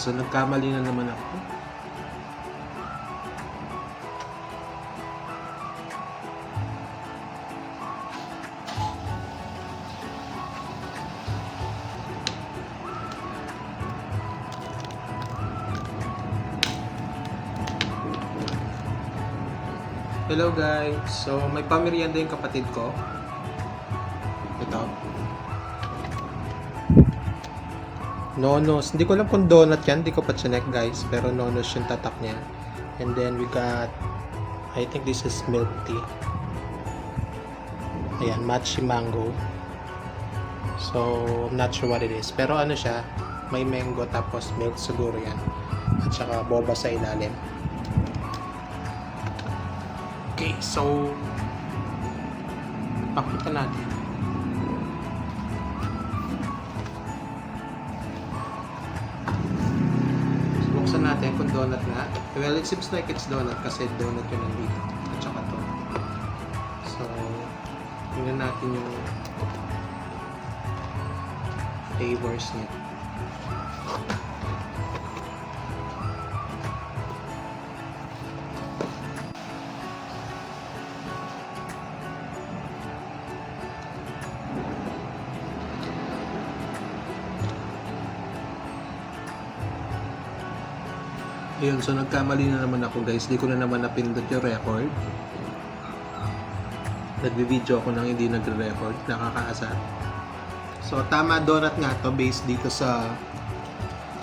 So nagkamali na naman ako. Hello guys! So may pamerienda yung kapatid ko. Ito. Nonos. Hindi ko alam kung donut yan. Hindi ko pa chinek guys. Pero nonos yung tatak niya. And then we got, I think this is milk tea. Ayan, matcha mango. So, I'm not sure what it is. Pero ano siya, may mango tapos milk siguro yan. At saka boba sa ilalim. Okay, so pakita natin. Buksan natin kung donut nga. Well, it seems like it's donut kasi donut yun nandito. At saka to. So, tingnan natin yung flavors niya. Ayun, so nagkamali na naman ako guys. Di ko na naman napindot yung record. Nagbe-video ako nang hindi nagre-record. Nakakaasar. So tama, donut nga to based dito sa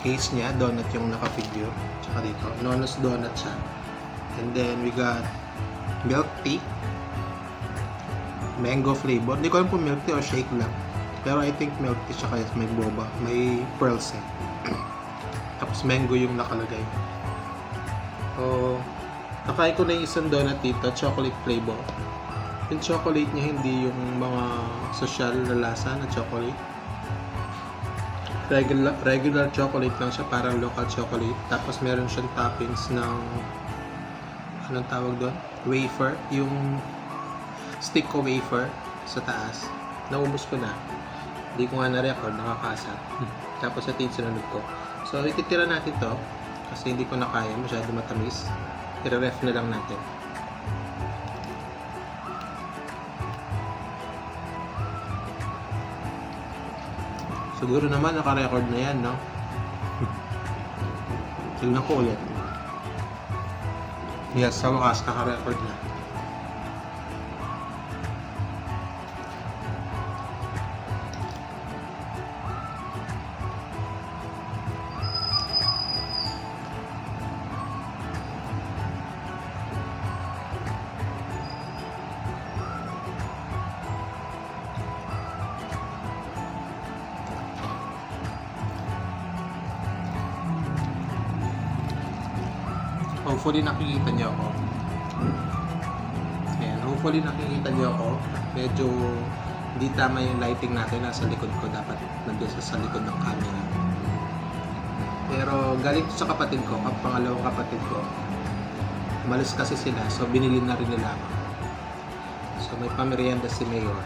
case niya. Donut yung naka-figure. Tsaka dito, Nonos donut siya. And then we got milk tea. Mango flavor. Hindi ko alam kung milk tea o shake lang. Pero I think milk tea tsaka may boba. May pearls eh. Tapos mango yung nakalagay. So, nakain ko na yung isang donut dito, chocolate flavor. Yung chocolate niya hindi yung mga social na lasa na chocolate. Regular chocolate lang siya, parang local chocolate. Tapos meron siyang toppings ng anong tawag doon? Wafer, yung stick ko wafer sa taas. Naubos ko na. Hindi ko nga na-record, nakakasar. Tapos ito yung sinunod ko. So, ititira natin to kasi hindi ko na kaya, masyado matamis. I-ref na lang natin. Siguro naman naka-record na yan, no? Tignan ko ulit. Yes, sa wakas naka-record na. Hopefully nakikita niyo ako. Ayan, hopefully nakikita niyo ako. Medyo hindi tama yung lighting natin. Nasa likod ko, dapat nandiyan sa likod ng camera. Pero galing sa kapatid ko, pangalawang kapatid ko. Umalis kasi sila, so binili na rin nila ako. So may pamerienda si Mayor.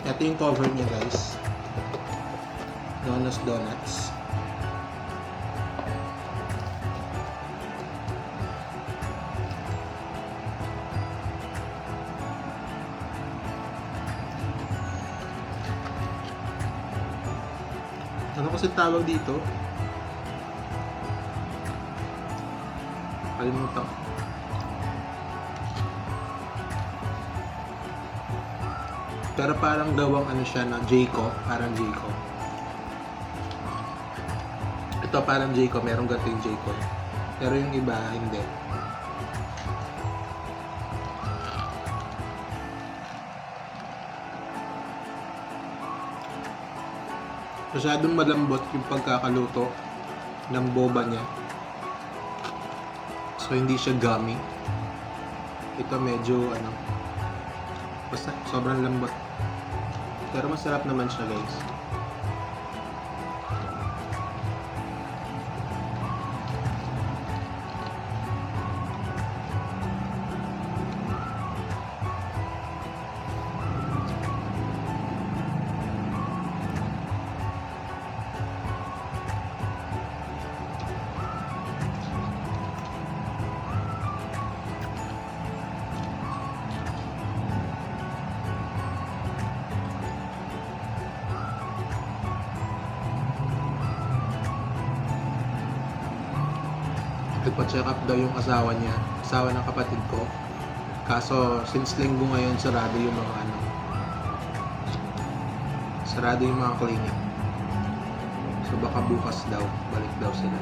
Ito yung cover niya guys. Nonos Donuts. Ano kasi tawag dito? Kalimutan ko. Pero parang gawang ano siya na Jayco, parang Jayco. Ito parang Jayco, merong ganito yung Jayco. Pero yung iba hindi. Masyadong malambot yung pagkakaluto ng boba niya. So hindi siya gummy. Ito medyo ano, basta sobrang lambot. Pero masarap naman siya, guys. Nagpa-check up daw yung asawa niya, asawa ng kapatid ko. Kaso, since linggo ngayon, sarado yung mga sarado yung mga clinic. So, baka bukas daw, balik daw sila.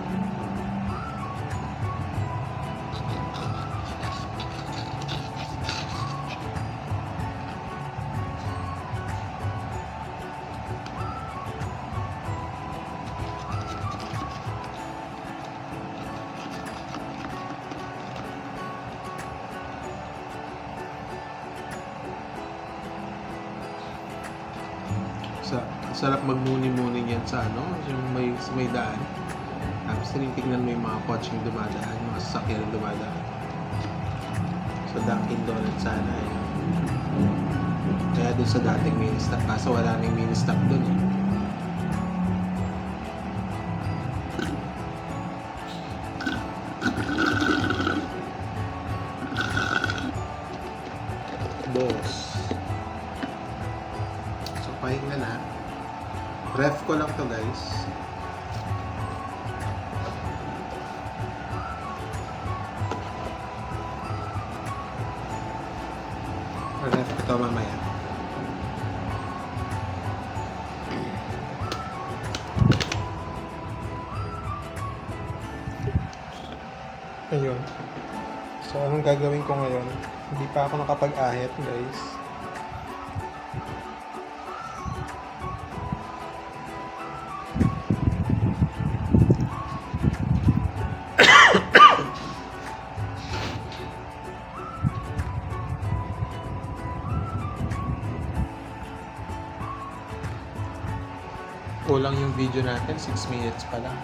Sarap magmuni-muni niyan sa yung may daan. Tapos tinitignan mo yung mga kotseng dumadaan, mga sasakyan na dumadaan. So Dunkin Donuts sana eh. Kaya dun sa dating mini stop, kaso wala nang mini stop dun eh. Boss. So pahinga na. Ref ko lang to, guys. Ref ko to mamaya. Ayun. So, anong gagawin ko ngayon? Hindi pa ako nakapag-ahit, guys. Kulang yung video natin, 6 minutes pa lang.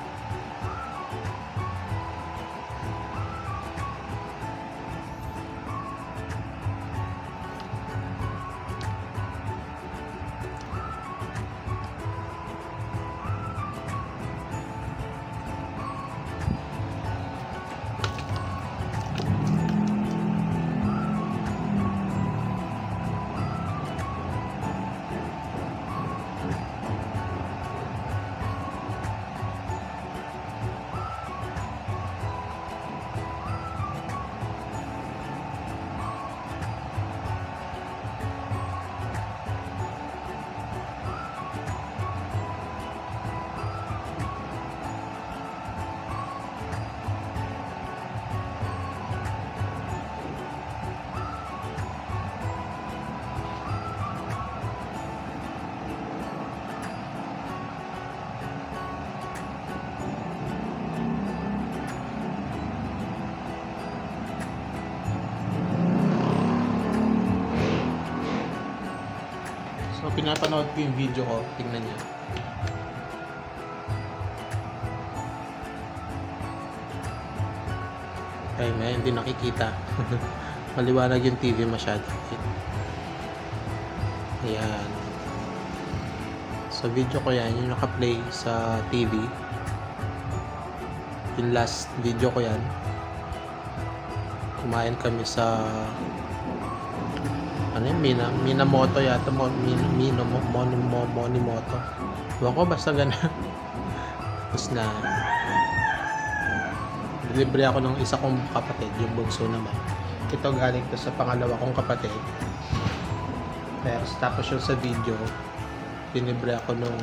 So, pinapanood ko yung video ko. Tingnan niyo. Ay, may hindi nakikita. Maliwanag yung TV masyado. Ayan. So, video ko yan. Yung naka-play sa TV. Yung last video ko yan. Kumain kami sa Minamoto yata, Monimoto. Ewan ko, basta gana. Tapos na libre ako ng isa kong kapatid, yung bunso naman. Ito galing to sa pangalawa kong kapatid. Pero tapos yung sa video, tinibre ako nung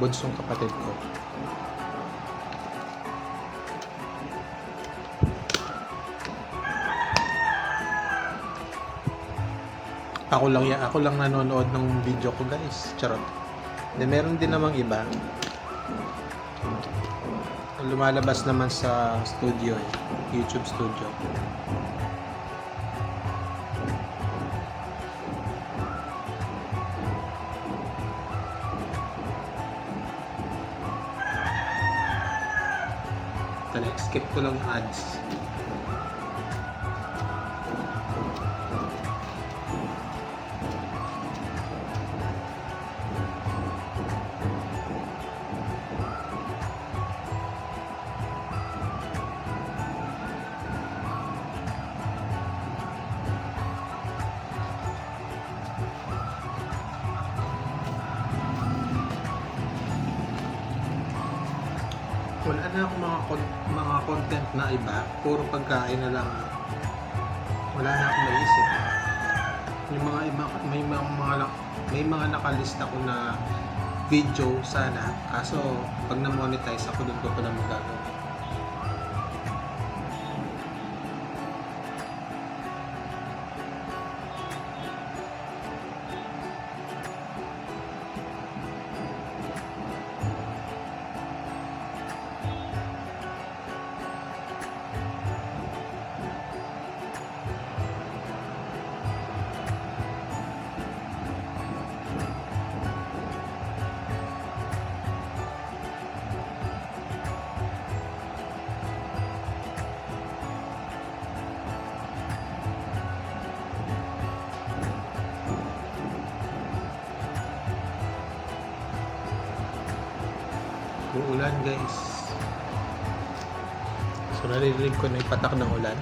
bunsong kapatid ko. Ako lang nanonood ng video ko, guys. Charot. Meron din namang iba. Lumalabas naman sa studio eh. YouTube studio. Skip ko lang yung ads. Wala na akong mga content na iba, puro pagkain na lang. Wala na akong naisip. Yung mga iba, may mga nakalista ko na video sana, kaso pag na-monetize ako doon ko pala magagawa. Uulan guys. So naririnig ko na yung patak ng ulan.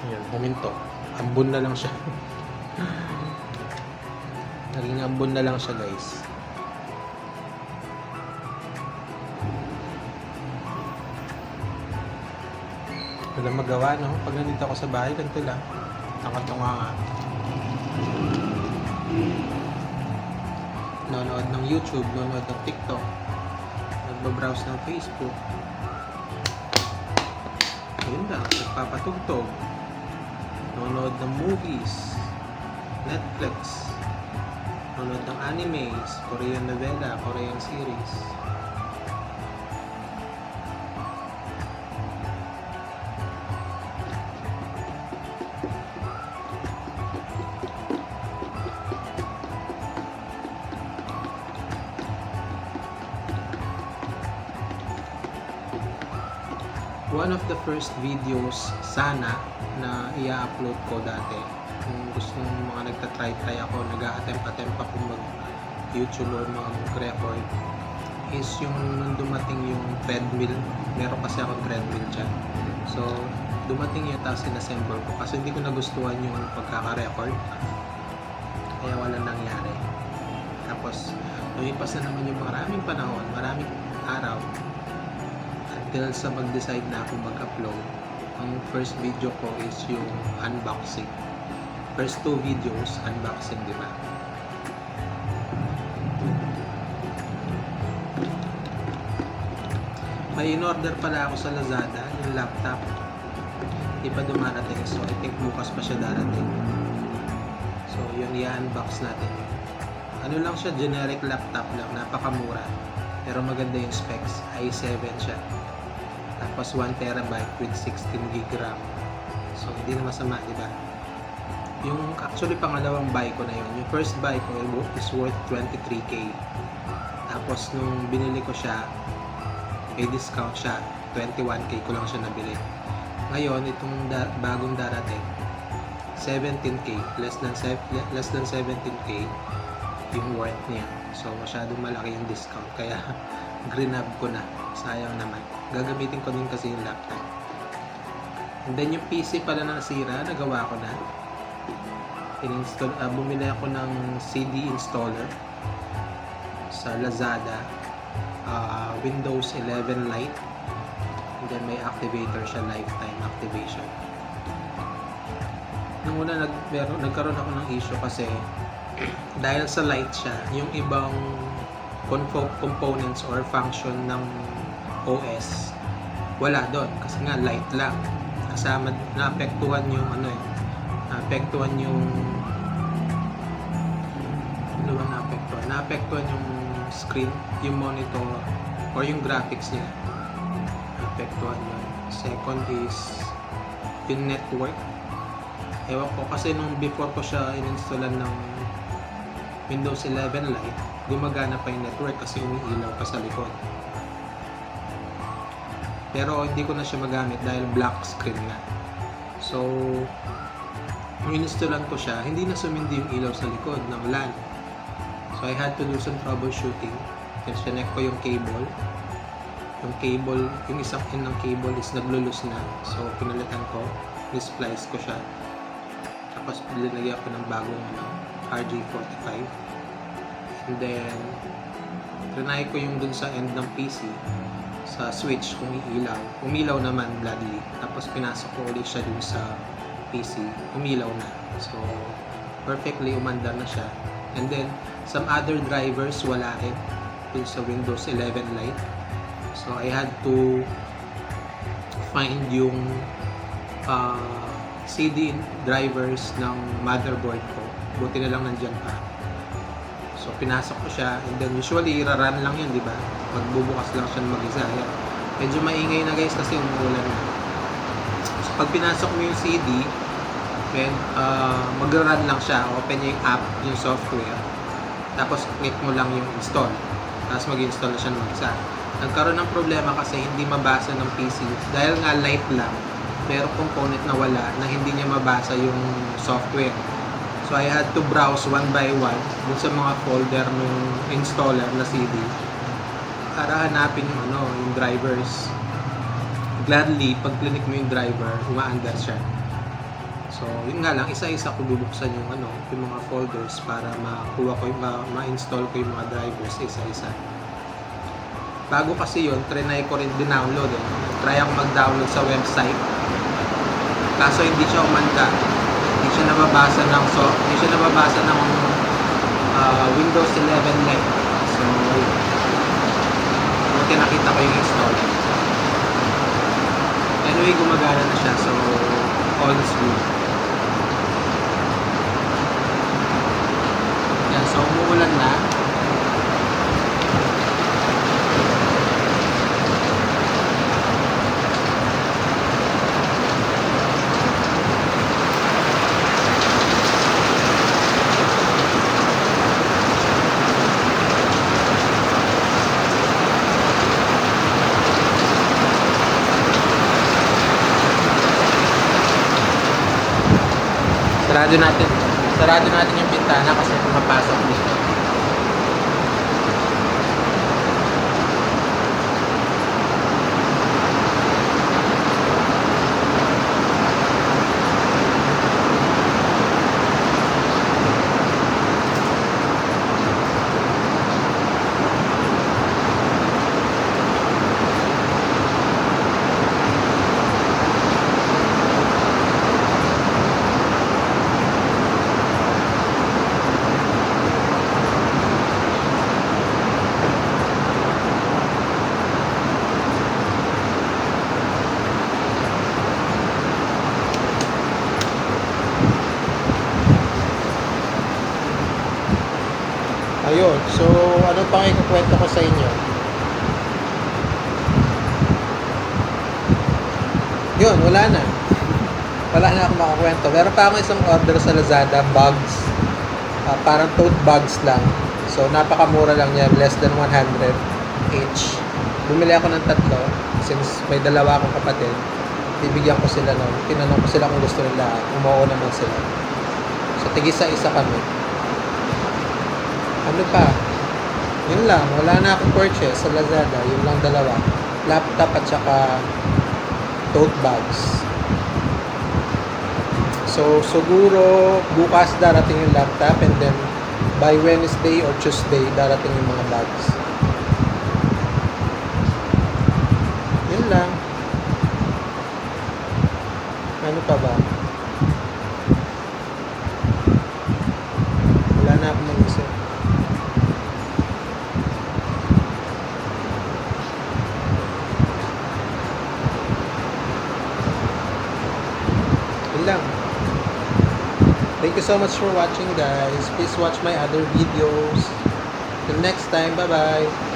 Ayan, huminto. Ambon na lang siya. Naging ambon na lang siya guys. Wala magawa, no? Pag nandito ako sa bahay, ganito lang. Tanga-tunga nga. Nanonood ng YouTube, nanonood ng TikTok, nagbabrowse ng Facebook. Ayun lang, nagpapatugtog. Nanonood ng movies, Netflix, nanonood ng animes, Korean novela, Korean series. One of the first videos sana na i-upload ko dati, kung gusto ng mga nagtatry ako, nag-a-attempt ako mag-YouTube or mag-record, is yung nung dumating yung treadmill. Meron kasi akong treadmill dyan. So, dumating yun, tapos in-assemble ko kasi hindi ko nagustuhan yung pagkaka-record, kaya walang nangyari. Tapos, lumipas na naman yung maraming panahon, maraming araw, until sa mag-decide na ako mag-upload. Ang first video ko is yung unboxing. First two videos, unboxing, di ba? May in-order pala ako sa Lazada, yung laptop. Di pa dumarating, so I think bukas pa siya darating. So yun, i-unbox natin. Ano lang siya, generic laptop lang, napakamura. Pero maganda yung specs, i7 siya. Tapos 1TB with 16GB RAM. So hindi na masama, di ba? Yung actually pangalawang buy ko na yun. Yung first buy ko is worth 23k. Tapos nung binili ko siya, may discount siya, 21k ko lang siya nabili. Ngayon, itong bagong darating, 17k, less than 17k yung worth niya. So masyadong malaki yung discount, kaya grab ko na. Sayang naman. Gagamitin ko din kasi yung laptop. And then yung PC pala na nasira, nagawa ko na. Bumili ako ng CD installer sa Lazada, Windows 11 Lite, and then may activator siya, lifetime activation. Nung una nagkaroon ako ng issue kasi dahil sa Lite siya, yung ibang components or function ng OS wala doon kasi nga Lite lang. Kasama, naapektuhan yung naapektuhan yung naapektuhan yung screen, yung monitor, or yung graphics niya. Apektuhan yun. Second is yung network. Ewan ko kasi nung before ko siya in-installan ng Windows 11 Lite, gumagana pa yung network kasi umiilaw pa sa likod. Pero hindi ko na siya magamit dahil black screen na. So, nung in-installan ko siya, hindi na sumindi yung ilaw sa likod ng LAN. So, I had to do some troubleshooting. Connect ko yung cable. Yung isang end ng cable is naglulus na. So, pinalitan ko. Nisplice ko siya. Tapos, linagyan ko ng bagong RJ45. And then, trinay ko yung dun sa end ng PC. Sa switch kung iilaw. Umilaw naman gladly. Tapos, pinasok ko ulit siya dun sa PC. Umilaw na. So, perfectly umandar na siya. And then, some other drivers wala rin dun sa Windows 11 Lite. So, I had to find yung CD drivers ng motherboard ko. Buti na lang nandyan pa. So, pinasok ko siya. And then, usually, run lang yun, di ba? Magbubukas lang siya mag-isa. Medyo maingay na guys kasi umuulan na. So, pag pinasok mo yung CD, then, mag-run lang siya. Open niya yung app, yung software. Tapos, click mo lang yung install. Tapos, mag-install na siya ng mag-isa. Nagkaroon ng problema kasi hindi mabasa ng PC. Dahil nga light lang, pero component na wala na hindi niya mabasa yung software. So, I had to browse one by one dun sa mga folder ng installer na CD para hanapin yung drivers. Gladly, pag click mo yung driver, umaandar siya. So, yun nga lang, isa-isa ko bubuksan yung mga folders para makuha ko, ma-install ko yung mga drivers isa-isa. Bago kasi yun, trinay ko rin din-download. Try ako mag-download sa website. Kaso hindi siya umanda. Hindi siya nababasa ng Windows 11 Lite. So, buti nakita ko yung install. Anyway, gumagana na siya. So, all is good. Yan, so umuulan na. Sarado natin yung bintana kasi pumapasok dito. Ayun, so ano pang ikukwento ko sa inyo? Yun, wala na. Wala na akong makakwento. Meron pa ako isang order sa Lazada, bags. Parang tote bags lang. So, napakamura lang niya, less than 100 each. Bumili ako ng 3 since may dalawa akong kapatid. Bibigyan ko sila nun. Tinanong ko sila kung gusto nila. Umuo naman sila. So, tigisa-isa kami. Ano pa? Yun lang. Wala na akong purchase sa Lazada. Yun lang dalawa. Laptop at saka tote bags. So, siguro bukas darating yung laptop and then by Wednesday or Tuesday darating yung mga bags. Yun lang. Ano pa ba? Wala na akong mag-isip. Lang. Thank you so much for watching, guys. Please watch my other videos. Till next time, bye bye.